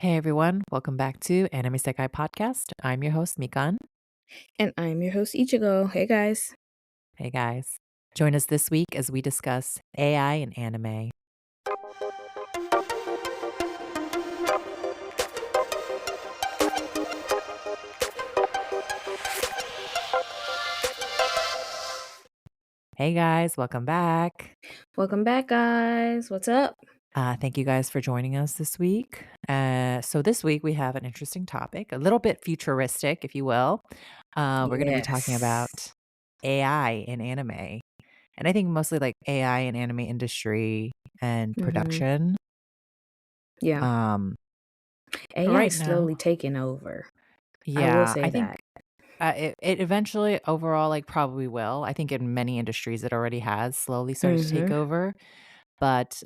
Hey everyone, welcome back to Anime Sekai Podcast. I'm your host, Mikan. And I'm your host, Ichigo. Hey guys. Hey guys. Join us this week as we discuss AI and anime. Hey guys, welcome back. Welcome back, guys. What's up? Thank you guys for joining us this week. So, this week we have an interesting topic, a little bit futuristic, if you will. We're going to be talking Yes. about AI in anime. And I think mostly like AI and anime industry and hmm production. Yeah. Um, for AI right is now, slowly taking over. I will yeah, say I think that. it eventually overall, like, probably will. I think in many industries, it already has slowly started to take hmm over, but,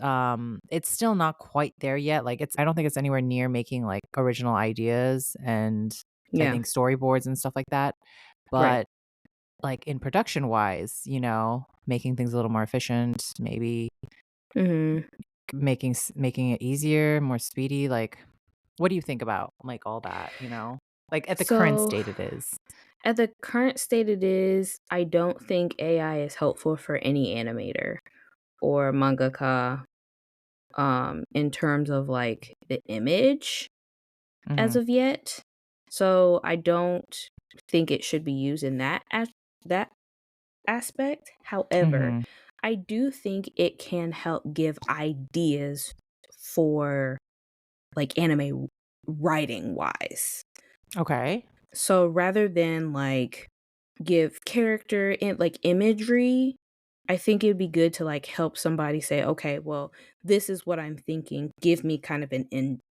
it's still not quite there yet. Like, I don't think it's anywhere near making, like, original ideas and I Yeah. think storyboards and stuff like that. Right. But, like, in production wise, making things a little more efficient, maybe hmm making it easier, more speedy, like, what do you think about, like, all that, Like, at the current So, state it is. at the current state it is, I don't think AI is helpful for any animator or mangaka in terms of like the image as Mhm, of yet. So, I don't think it should be used in that aspect. However, mhm. I do think it can help give ideas for like anime writing wise. Okay. So rather than like give character and like imagery, I think it'd be good to like help somebody say, okay, well, this is what I'm thinking. Give me kind of an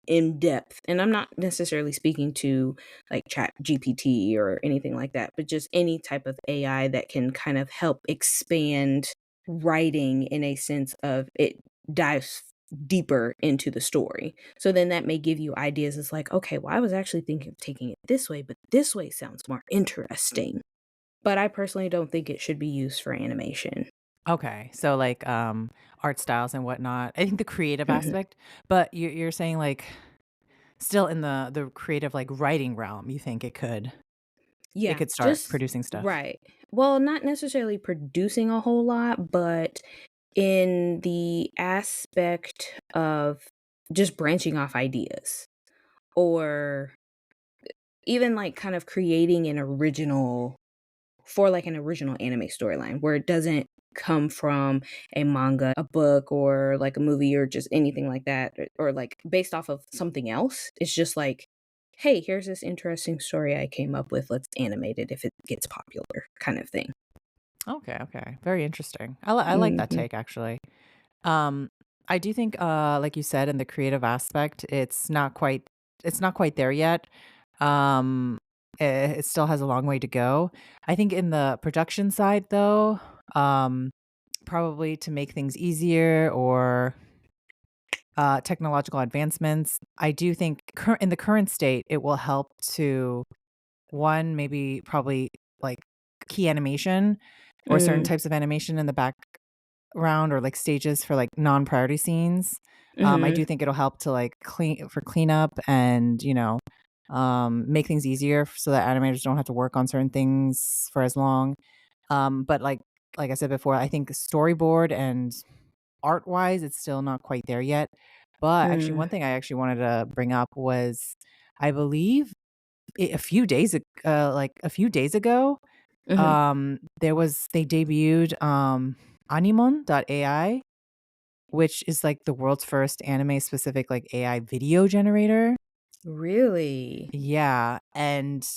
in depth. And I'm not necessarily speaking to like chat GPT or anything like that, but just any type of AI that can kind of help expand writing in a sense of it dives deeper into the story. So then that may give you ideas. It's like, okay, well, I was actually thinking of taking it this way, but this way sounds more interesting. But I personally don't think it should be used for animation. Okay. So, like, art styles and whatnot. I think the creative Mhm. aspect, but you're saying, like, still in the creative, like, writing realm, you think it Yeah, could start just producing stuff? right. Well, not necessarily producing a whole lot, but in the aspect of just branching off ideas or even like kind of creating an original for like an original anime storyline where it doesn't come from a manga, a book, or like a movie or just anything like that, or like based off of something else. It's just like, hey, here's this interesting story I came up with. Let's animate it if it gets popular, kind of thing. Okay, okay. Very interesting. I like that hmm take, actually. Um, I do think, like you said, in the creative aspect, it's not quite there yet. Um, it still has a long way to go. I think in the production side, though, um, probably to make things easier or technological advancements. I do think in the current state, it will help to one, maybe probably like key animation or certain Mm, types of animation in the background or like stages for like non-priority scenes. I mhm, do think it'll help to like cleanup and make things easier so that animators don't have to work on certain things for as long. But like I said before, I think storyboard and art wise, it's still not quite there yet. But actually, mm, one thing I actually wanted to bring up was, I believe a few days ago, mhm. they debuted Animon.ai, which is like the world's first anime specific like AI video generator. Really? Yeah, and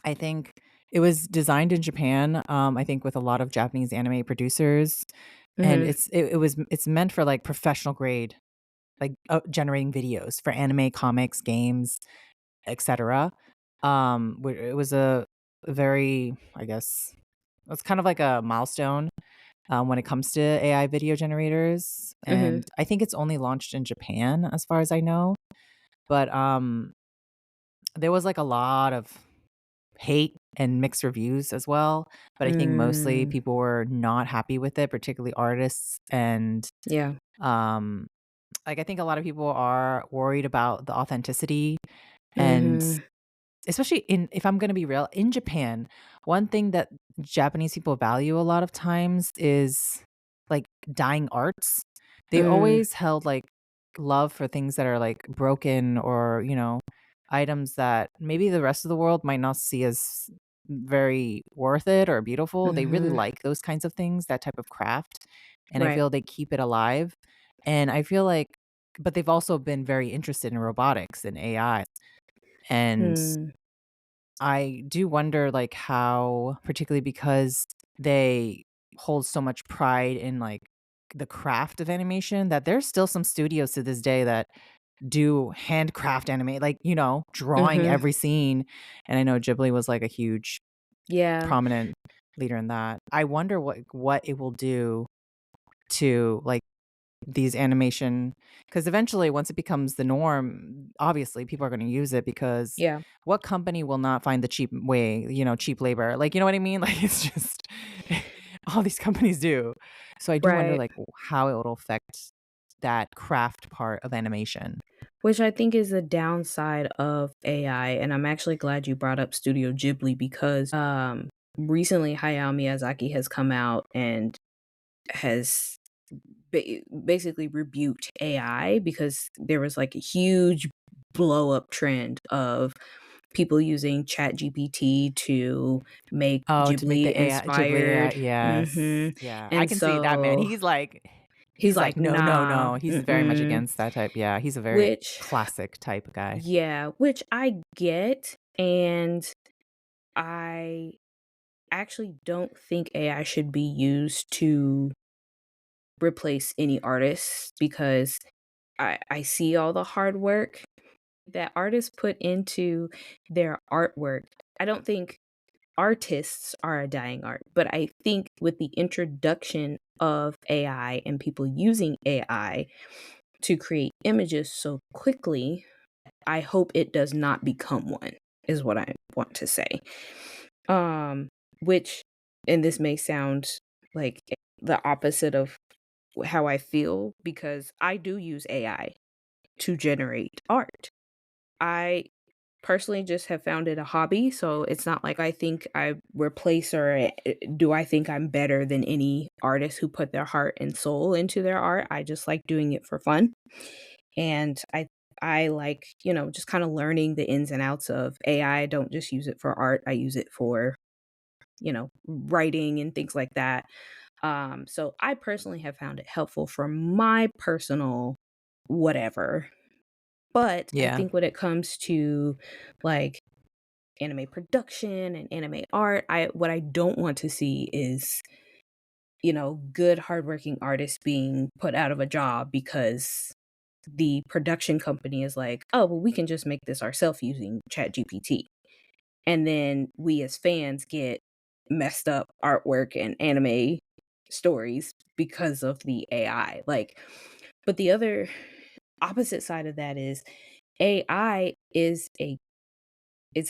I think it was designed in Japan. I think with a lot of Japanese anime producers, and Mhm. it's meant for like professional grade, like generating videos for anime, comics, games, etc. It was a very, I guess, it's kind of like a milestone when it comes to AI video generators, Mhm. and I think it's only launched in Japan, as far as I know. But there was like a lot of hate and mixed reviews as well. But I think mostly Mm. people were not happy with it, particularly artists and Yeah. um, Like, I think a lot of people are worried about the authenticity and Mhm. especially in if I'm gonna be real, in Japan, one thing that Japanese people value a lot of times is, like, dying arts. They Mm, always held, like, love for things that are, like, broken or, items that maybe the rest of the world might not see as very worth it or beautiful. They really mhm. like those kinds of things, that type of craft, and I Right. feel they keep it alive, and I feel like but they've also been very interested in robotics and AI, and Mm, I do wonder, like, how particularly because they hold so much pride in, like, the craft of animation, that there's still some studios to this day that do handcraft animate, like, drawing mhm. every scene, and I know Ghibli was, like, a huge Yeah, prominent leader in that. I wonder what it will do to, like, these animation, because eventually, once it becomes the norm, obviously, people are gonna use it because yeah. what company will not find the cheap way, cheap labor? Like, you know what I mean? Like, it's just all these companies do. So I do wonder, Right. like, how it will affect that craft part of animation. Which I think is the downside of AI, and I'm actually glad you brought up Studio Ghibli because, recently Hayao Miyazaki has come out and has basically rebuked AI because there was, like, a huge blow up trend of people using ChatGPT to make Oh, to make Ghibli the AI Ghibli inspired. yes. Mhm. Yeah, I And can see that, man. so he's He's like, like, "No, no, "Nah, no." He's very much mm-mm." against that type, yeah, he's a very Which classic type guy. yeah, which I get, and I actually don't think AI should be used to replace any artists because I see all the hard work that artists put into their artwork. I don't think artists are a dying art, but I think with the introduction of AI and people using AI to create images so quickly, I hope it does not become one, is what I want to say. Um, which, and this may sound like the opposite of how I feel because I do use AI to generate art. I personally just have found it a hobby, so it's not like I think I replace or do I think I'm better than any artist who put their heart and soul into their art. I just like doing it for fun. And I like, just kind of learning the ins and outs of AI. I don't just use it for art. I use it for, writing and things like that. So I personally have found it helpful for my personal whatever. But I Yeah. think when it comes to like anime production and anime art, I what I don't want to see is, good hardworking artists being put out of a job because the production company is like, "Oh, well, we can just make this ourselves using ChatGPT." And then we as fans get messed up artwork and anime stories because of the AI. But the other opposite side of that is AI is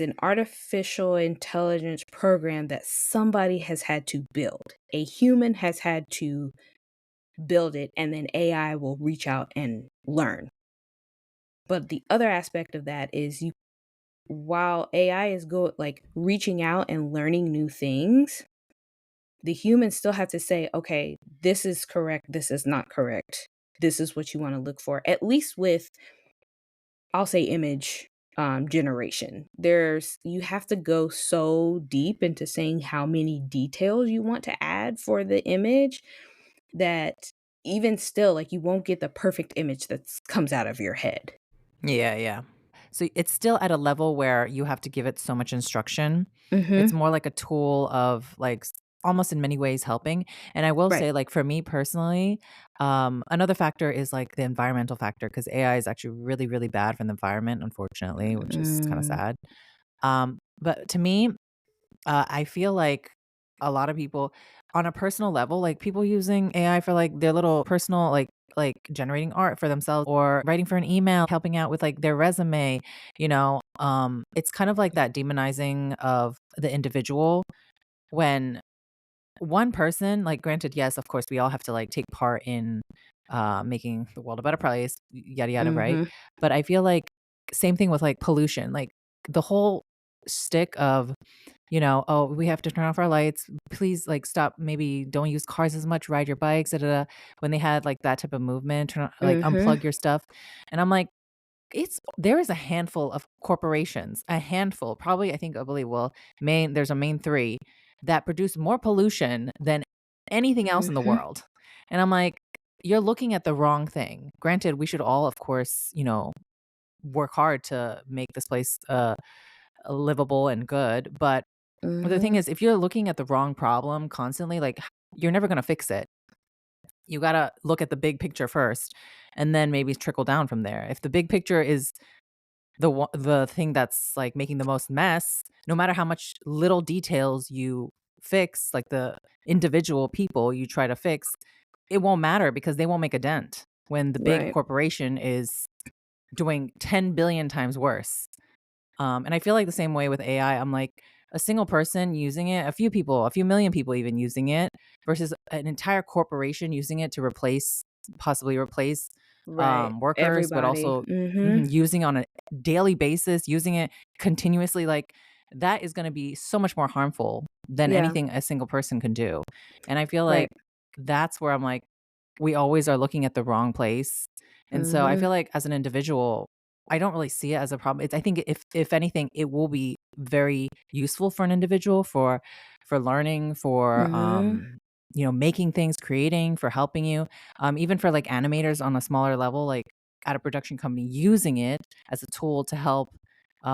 an artificial intelligence program that somebody has had to build. A human has had to build it, and then AI will reach out and learn. But the other aspect of that is while AI is reaching out and learning new things, the humans still have to say, okay, this is correct, this is not correct. This is what you want to look for. At least with, I'll say, image generation. You have to go so deep into saying how many details you want to add for the image that even still, like, you won't get the perfect image that comes out of your head. Yeah, yeah. So it's still at a level where you have to give it so much instruction. It's Mhm. more like a tool of like almost in many ways helping. And I will Right. say, like for me personally, another factor is like the environmental factor because AI is actually really, really bad for the environment, unfortunately, which is kind of Mm. sad. But to me, I feel like a lot of people on a personal level, like people using AI for like their little personal like generating art for themselves or writing for an email, helping out with like their resume, it's kind of like that demonizing of the individual when one person, like granted, yes, of course, we all have to like take part in making the world a better place, yada yada, right? Mhm. But I feel like same thing with like pollution, like the whole stick of, oh, we have to turn off our lights. Please, like, stop. Maybe don't use cars as much. Ride your bikes. Da, da, da. When they had like that type of movement, like Mhm. unplug your stuff, and I'm like, there is a handful of corporations, a handful, probably I believe, well, there's a main three that produce more pollution than anything else in the Mhm. world, and I'm like, you're looking at the wrong thing. Granted, we should all, of course, work hard to make this place livable and good, but the thing Mhm. is, if you're looking at the wrong problem constantly, like, you're never gonna fix it. You gotta look at the big picture first, and then maybe trickle down from there. If the big picture is the thing that's, like, making the most mess, no matter how much little details you fix, like, the individual people you try to fix, it won't matter because they won't make a dent when the big Right. corporation is doing 10 billion times worse. And I feel like the same way with AI. I'm like, a single person using it, a few people, a few million people even using it, versus an entire corporation using it to possibly replace Right. workers, but Everybody. also Mhm. using on a daily basis, using it continuously. Like, that is going to be so much more harmful than Yeah. anything a single person can do. And I feel like Right. that's where I'm like, we always are looking at the wrong place. And so I Mhm. feel like as an individual, I don't really see it as a problem. I think if anything, it will be very useful for an individual for learning, for Mhm. making things, creating, for helping you. Even for like animators on a smaller level, like at a production company, using it as a tool to help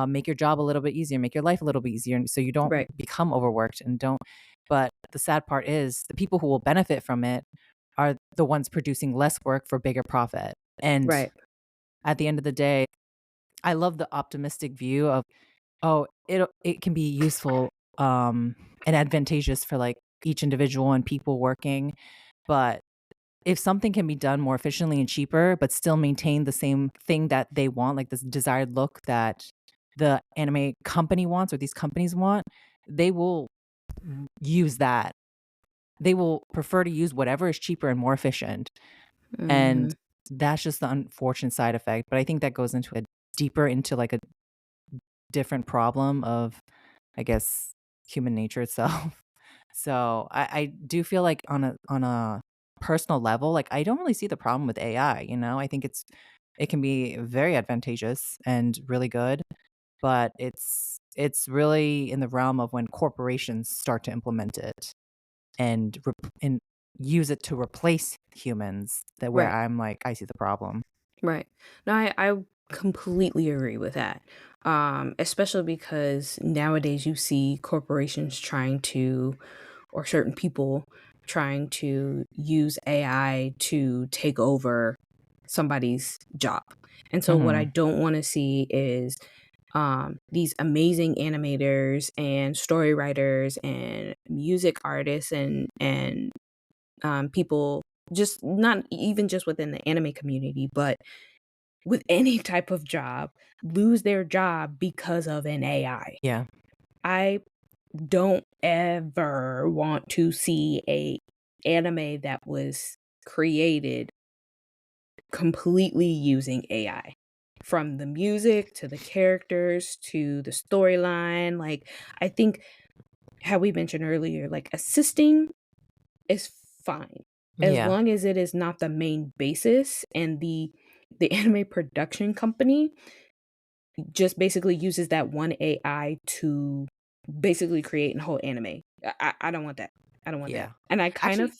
make your job a little bit easier, make your life a little bit easier, so you don't Right. become overworked and don't. But the sad part is the people who will benefit from it are the ones producing less work for bigger profit. And Right. at the end of the day, I love the optimistic view of, oh, it can be useful, and advantageous for, like, each individual and people working, but if something can be done more efficiently and cheaper, but still maintain the same thing that they want, like this desired look that the anime company wants or these companies want, they will use that. They will prefer to use whatever is cheaper and more efficient, and Mhm. that's just the unfortunate side effect, but I think that goes into, like, a different problem of, I guess, human nature itself. So, I do feel like on a personal level, like, I don't really see the problem with AI, I think it can be very advantageous and really good, but it's really in the realm of when corporations start to implement it and use it to replace humans, that where Right. I'm like, I see the problem. Right. No, I completely agree with that. Especially because nowadays you see corporations trying to, or certain people trying to use AI to take over somebody's job. And so what I Mhm. don't want to see is these amazing animators and story writers and music artists and people, just not even just within the anime community, but with any type of job, lose their job because of an AI. Yeah. I don't ever want to see a anime that was created completely using AI. From the music to the characters to the storyline, like, I think how we mentioned earlier, like, assisting is fine, as Yeah. long as it is not the main basis and the anime production company just basically uses that one AI to basically create a whole anime. I don't want that. I don't want that. Yeah. And I kind of Actually,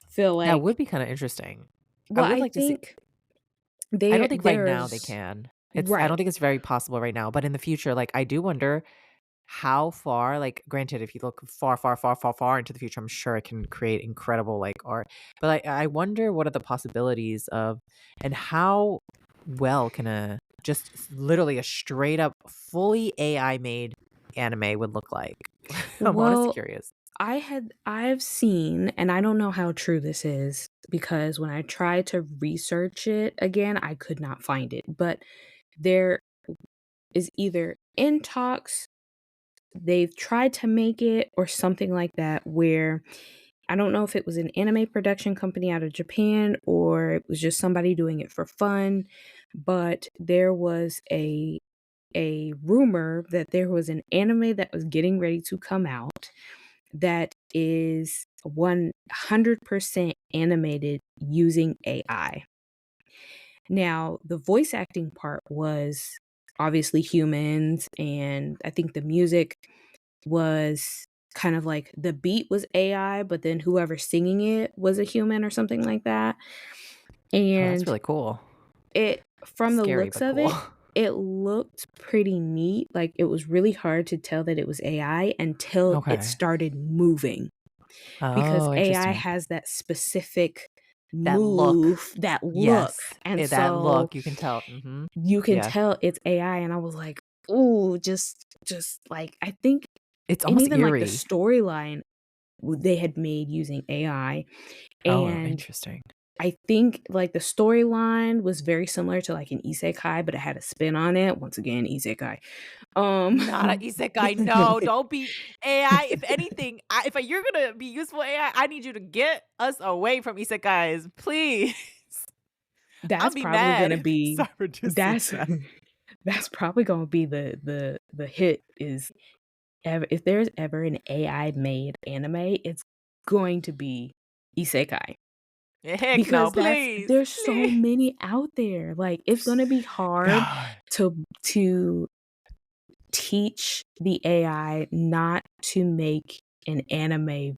feel that like, would be kinda interesting. I well, would I like to see. think I don't think right now they there's can. I don't right. think it's very possible right now, but in the future, like, I do wonder how far, like, granted, if you look far, far, far, far, far into the future, I'm sure it can create incredible, like, art, but I wonder what are the possibilities of, and how well can a just literally a straight up fully AI made anime would look like. I'm honestly Well, curious. I've seen, and I don't know how true this is because when I tried to research it again, I could not find it. But there is either in talks, they've tried to make it or something like that, where I don't know if it was an anime production company out of Japan or it was just somebody doing it for fun, but there was a rumor that there was an anime that was getting ready to come out that is 100% animated using AI. Now, the voice acting part was obviously humans, and I think the music was kind of like the beat was AI, but then whoever singing it was a human or something like that. Oh, that's And really cool. it from the Scary, looks but of cool. it looked pretty neat. Like it was really hard to tell that it was AI until it Okay. started moving because Oh, AI interesting. has that specific That look. move, that look. Yes. And That so look, you can tell. Mhm. you can Yeah. tell it's AI and I was like, "Ooh, just like I think." It's And almost even like the eerie. storyline they had made using AI, Oh, and interesting. I think, like, the storyline was very similar to, like, an isekai, but it had a spin on it. Once again, isekai. Not a Um isekai, no, don't be AI. If anything, if you're gonna be useful AI, I need you to get us away from isekais, please. I'll That's be probably gonna mad. be Sorry for just saying that's that. that's probably gonna be the hit is ever if there's ever an AI made anime, it's going to be isekai. Heck no, Because please, there's so please. many out there, like, it's gonna be hard God. to teach the AI not to make an anime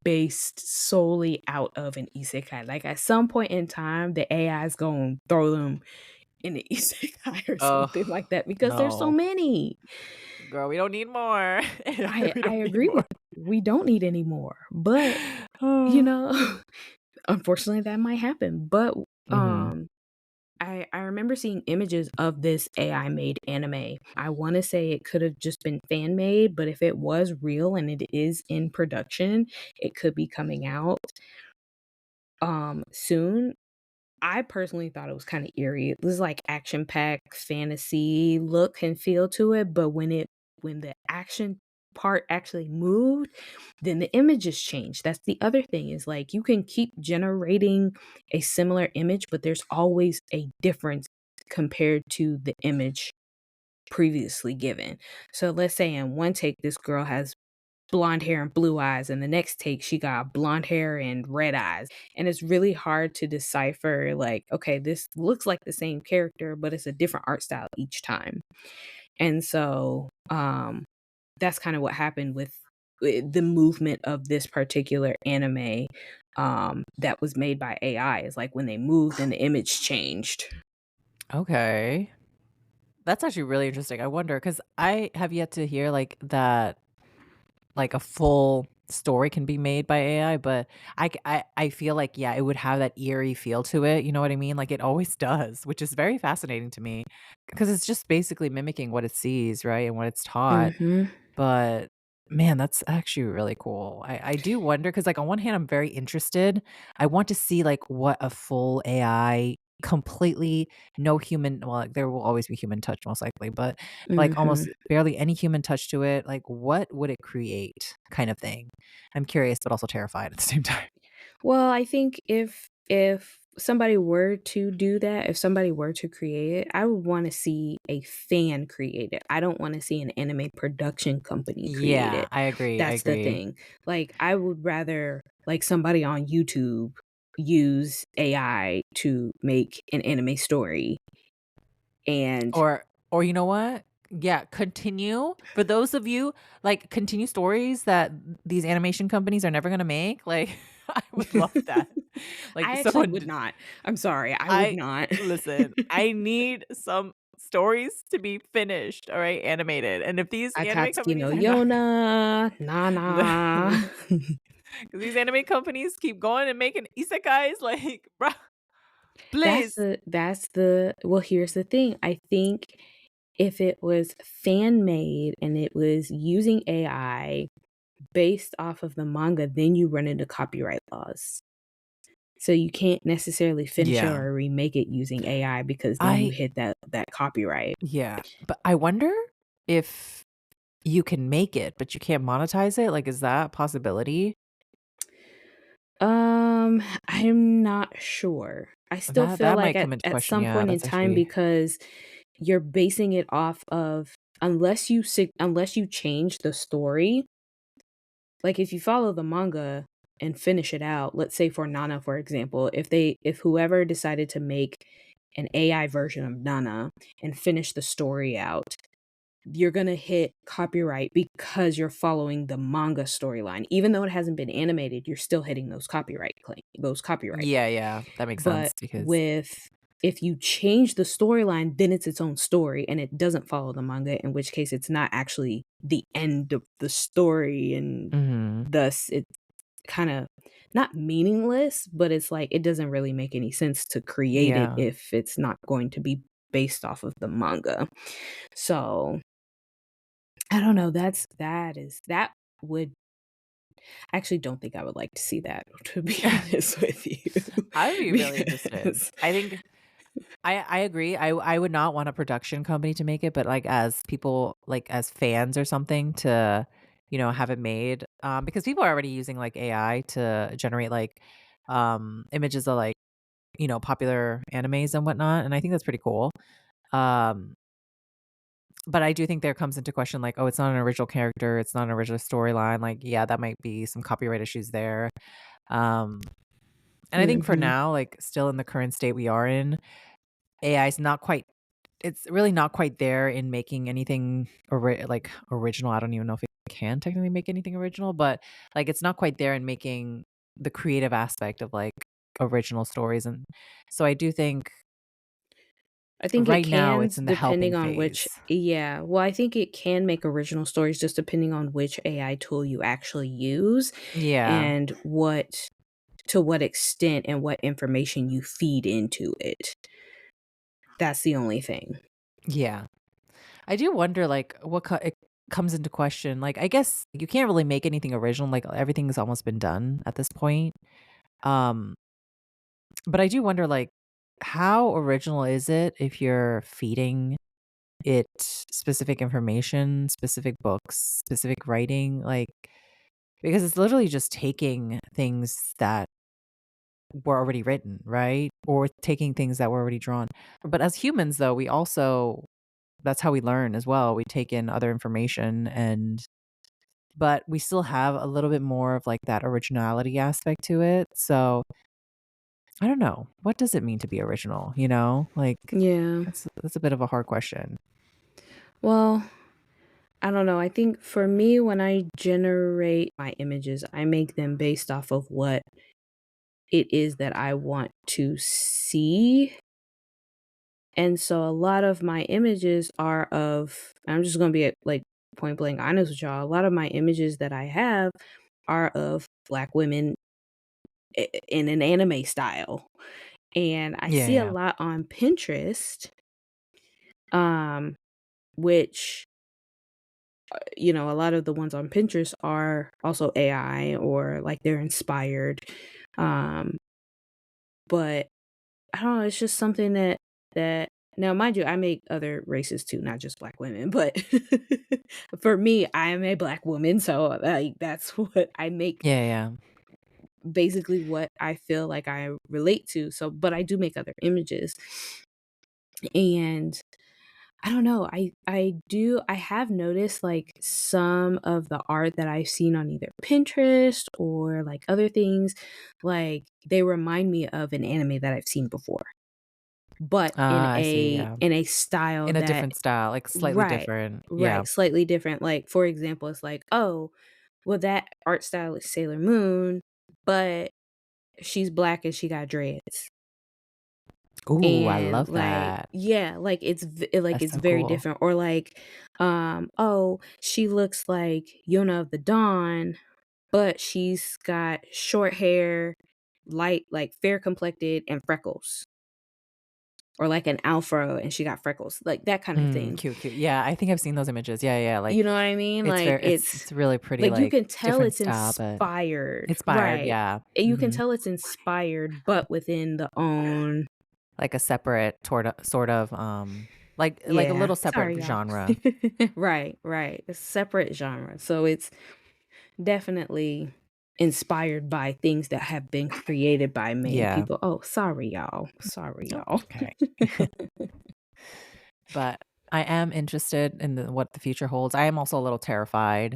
based solely out of an isekai. Like, at some point in time, the AI is gonna throw them in the isekai or Oh, something like that because there's so no. many. Girl, we don't need more. We I don't need agree with more. you. We don't need any more, but, you Oh. know, unfortunately, that might happen, but, Mhm. um I remember seeing images of this AI made anime. I wanna say it could have just been fan made, but if it was real and it is in production, it could be coming out, soon. I personally thought it was kinda eerie. It was like action-packed fantasy look and feel to it, but when the action part actually moved, then the images changed. That's the other thing is, like, you can keep generating a similar image, but there's always a difference compared to the image previously given. So let's say in one take, this girl has blonde hair and blue eyes, and the next take she got blonde hair and red eyes. And it's really hard to decipher like, okay, this looks like the same character, but it's a different art style each time. And so that's kind of what happened with the movement of this particular anime that was made by AI is like when they moved and the image changed. Okay. That's actually really interesting. I wonder because I have yet to hear, like, that, like, a full story can be made by AI, but I feel like, yeah, it would have that eerie feel to it, you know what I mean? Like, it always does, which is very fascinating to me because it's just basically mimicking what it sees, right, and what it's taught, Mhm. but, man, that's actually really cool. I do wonder because, like, on one hand, I'm very interested. I want to see, like, what a full AI completely no human well, like, there will always be human touch most likely, but, like, almost Mhm. barely any human touch to it, like, what would it create kind of thing? I'm curious, but also terrified at the same time. Well, I think if somebody were to do that, if somebody were to create it, I would wanna see a fan create it. I don't wanna see an anime production company create Yeah, it. I That's the agree. thing. Like, I would rather, like, somebody on YouTube use AI to make an anime story and Or you know what? Yeah, continue for those of you, like, continue stories that these animation companies are never gonna make, like, I would love that. Like, I actually someone would not. I'm sorry, I would I not. listen, I need some stories to be finished, alright, animated, and if these anime Akatsuki no companies are not Yona, Nana. 'cause these anime companies keep going and making isekais, like, bruh, please. Well, here's the thing, I think if it was fan made and it was using AI based off of the manga, then you run into copyright laws. So you can't necessarily finish it Yeah. or remake it using AI because then you I hit that copyright. yeah, but I wonder if you can make it, but you can't monetize it, like, is that a possibility? I'm not sure. I still That feel that like might at come into at question, some yeah, point in that's time actually because you're basing it off of unless you change the story, like, if you follow the manga and finish it out, let's say for Nana, for example, if whoever decided to make an AI version of Nana and finish the story out, you're gonna hit copyright because you're following the manga storyline. Even though it hasn't been animated, you're still hitting those copyright. yeah, yeah, that makes But sense because with if you change the storyline, then it's its own story and it doesn't follow the manga, in which case it's not actually the end of the story and mhm, thus it's kinda not meaningless, but it's like it doesn't really make any sense to create it yeah. if it's not going to be based off of the manga. So, I don't know, that would I actually don't think I would like to see that, to be honest with you, I would be really interested. because I think I agree. I would not want a production company to make it, but, like, as people like, as fans or something to, have it made, because people are already using, like, AI to generate, like, images of, like, popular animes and whatnot, and I think that's pretty cool. Um, but I do think there comes into question, like, "Oh, it's not an original character, it's not an original storyline," like, yeah, that might be some copyright issues there. Um, and I think for Mhm. now, like, still in the current state we are in, AI is not quite it's really not quite there in making anything original. I don't even know if it can technically make anything original, but, like, it's not quite there in making the creative aspect of, like, original stories, and so I do think I think it right now can it's in the depending helping on phase. which yeah, well, I think it can make original stories just depending on which AI tool you actually use Yeah, and what extent and what information you feed into it. That's the only thing. yeah. I do wonder, like, what it comes into question, like, I guess you can't really make anything original, like, everything's almost been done at this point, um but I do wonder, like, how original is it if you're feeding it specific information, specific books, specific writing, like because it's literally just taking things that were already written, right? Or taking things that were already drawn. But as humans, though, we also that's how we learn as well. We take in other information but we still have a little bit more of, like, that originality aspect to it. So I don't know. What does it mean to be original, you know? Like, Yeah. that's a bit of a hard question. Well, I don't know. I think for me, when I generate my images, I make them based off of what it is that I want to see. And so a lot of my images are of, I'm just going to be like point blank honest with y'all. A lot of my images that I have are of Black women in an anime style. And I Yeah, see a yeah. lot on Pinterest, um, which a lot of the ones on Pinterest are also AI or like they're inspired. Um, but I don't know, it's just something that now mind you, I make other races too, not just black women, but for me, I am a black woman, so like that's what I make Yeah, yeah. basically what I feel like I relate to. So but I do make other images. And I don't know. I have noticed like some of the art that I've seen on either Pinterest or like other things, like they remind me of an anime that I've seen before, but Ah, I see, yeah. in a style In a that different style, like, slightly right, different. Yeah. right, slightly different. Like for example, it's like, oh, well that art style is Sailor Moon, but she's black and she got dreads. Ooh, I And, love like that. yeah, like, That's it's so very cool. different, or, like, "Oh, she looks like Yona of the Dawn, but she's got short hair, light like, fair complected, and freckles." Or, like, an Afro, and she got freckles, like, that kind of Mm, thing. cute, cute. Yeah, I think I've seen those images. Yeah, yeah, like, You know what I mean? it's Like, very it's really pretty, you like, can tell different it's style, but inspired, inspired, right. yeah. And you can Mhm. tell it's inspired, but within the own Like a separate sort of, like a yeah, little separate sorry, y'all. genre. Right, right. A separate genre. So it's definitely. inspired by things that have been created by man. Yeah. People, oh, sorry, y'all. Sorry, Oh, y'all. okay. But I am interested in what the future holds. I am also a little terrified.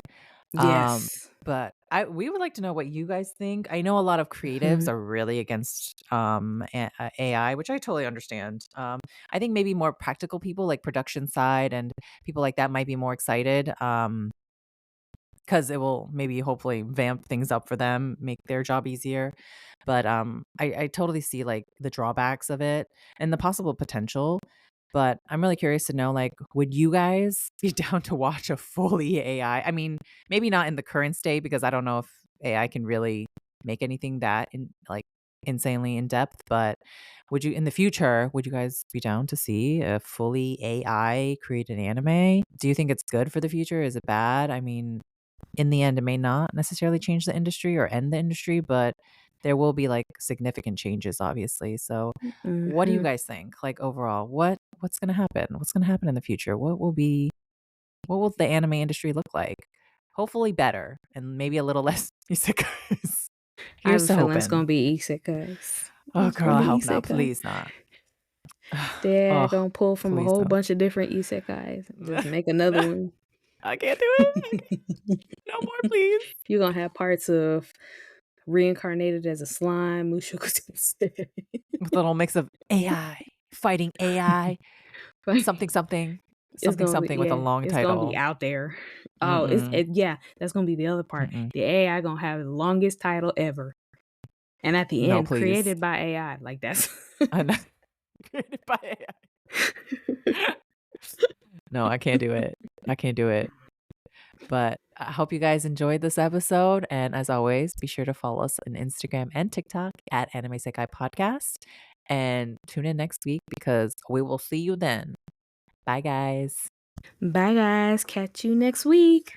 Um, Yes. but we would like to know what you guys think. I know a lot of creatives Mhm. are really against AI, which I totally understand. I think maybe more practical people like production side and people like that might be more excited. Because it will maybe hopefully vamp things up for them, make their job easier. But I totally see like the drawbacks of it and the possible potential. But I'm really curious to know, like, would you guys be down to watch a fully AI? I mean, maybe not in the current state because I don't know if AI can really make anything that insanely in depth. But would you in the future? Would you guys be down to see a fully AI created anime? Do you think it's good for the future? Is it bad? I mean, in the end, it may not necessarily change the industry or end the industry, but there will be like significant changes, obviously. So, what do you Mhm. guys think? Like overall, what's going to happen? What's going to happen in the future? What will the anime industry look like? Hopefully better and maybe a little less isekais. I have Here's a to feeling it's hoping. gonna be isekais. Oh It's gonna girl, I be hope not. isekai. Please not. They're Oh, gonna pull from a please whole don't. bunch of different isekais and just make another one. I can't do it. No more, please. You're gonna have parts of reincarnated as a slime, Mushoku Tensei. With a little mix of AI fighting AI, Like, something something, it's something gonna be something with a yeah, long it's gonna be title. out there. Oh, Mm-mm, yeah, that's gonna be the other part. mm-mm. The AI gonna have the longest title ever, and at the No, end, please. created by AI. Like that's I'm not created by AI. No, I can't do it. I can't do it. But I hope you guys enjoyed this episode. And as always, be sure to follow us on Instagram and TikTok at Anime Sekai Podcast. And tune in next week because we will see you then. Bye, guys. Bye, guys. Catch you next week.